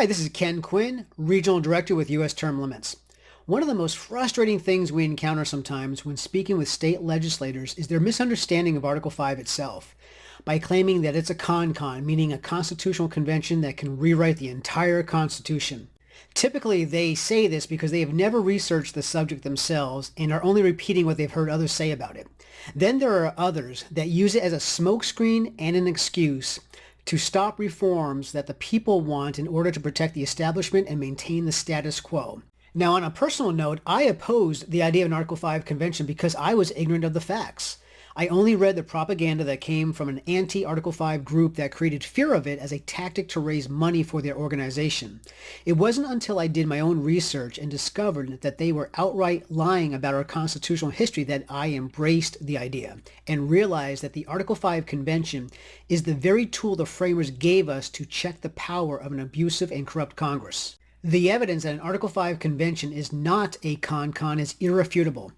Hi, this is Ken Quinn, Regional Director with U.S. Term Limits. One of the most frustrating things we encounter sometimes when speaking with state legislators is their misunderstanding of Article 5 itself, by claiming that it's a con, meaning a constitutional convention that can rewrite the entire Constitution. Typically, they say this because they have never researched the subject themselves and are only repeating what they've heard others say about it. Then there are others that use it as a smokescreen and an excuse to stop reforms that the people want in order to protect the establishment and maintain the status quo. Now, on a personal note, I opposed the idea of an Article 5 convention because I was ignorant of the facts. I only read the propaganda that came from an anti-Article 5 group that created fear of it as a tactic to raise money for their organization. It wasn't until I did my own research and discovered that they were outright lying about our constitutional history that I embraced the idea and realized that the Article 5 convention is the very tool the framers gave us to check the power of an abusive and corrupt Congress. The evidence that an Article 5 convention is not a con is irrefutable.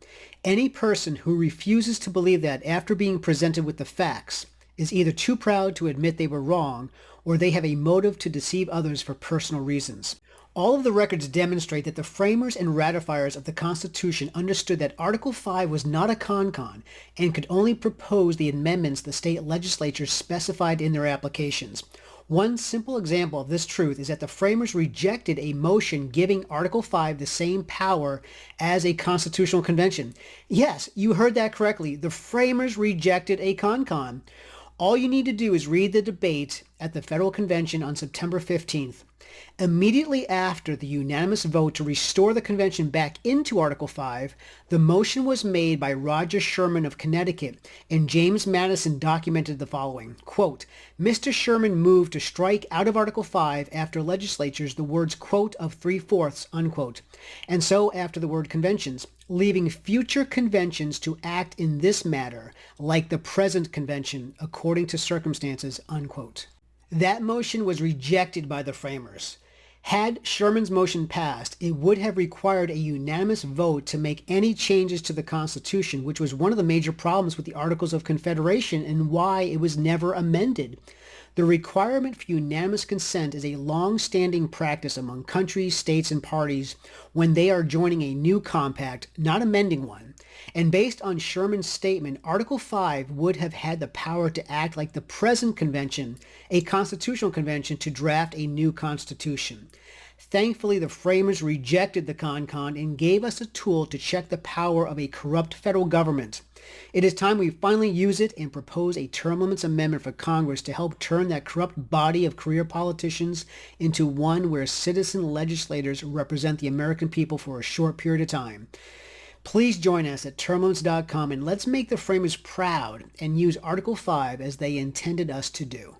Any person who refuses to believe that after being presented with the facts is either too proud to admit they were wrong or they have a motive to deceive others for personal reasons. All of the records demonstrate that the framers and ratifiers of the Constitution understood that Article 5 was not a con and could only propose the amendments the state legislatures specified in their applications. One simple example of this truth is that the framers rejected a motion giving Article 5 the same power as a constitutional convention. Yes, you heard that correctly. The framers rejected a con. All you need to do is read the debate at the Federal Convention on September 15th. Immediately after the unanimous vote to restore the convention back into Article 5, the motion was made by Roger Sherman of Connecticut, and James Madison documented the following, quote, Mr. Sherman moved to strike out of Article 5 after legislatures the words, quote, of 3/4, unquote, and so after the word conventions, leaving future conventions to act in this matter like the present convention according to circumstances, unquote. That motion was rejected by the framers. Had Sherman's motion passed, it would have required a unanimous vote to make any changes to the Constitution, which was one of the major problems with the Articles of Confederation and why it was never amended. The requirement for unanimous consent is a long-standing practice among countries, states, and parties when they are joining a new compact, not amending one. And based on Sherman's statement, Article 5 would have had the power to act like the present convention, a constitutional convention, to draft a new constitution. Thankfully, the framers rejected the con and gave us a tool to check the power of a corrupt federal government. It is time we finally use it and propose a term limits amendment for Congress to help turn that corrupt body of career politicians into one where citizen legislators represent the American people for a short period of time. Please join us at termlimits.com and let's make the framers proud and use Article 5 as they intended us to do.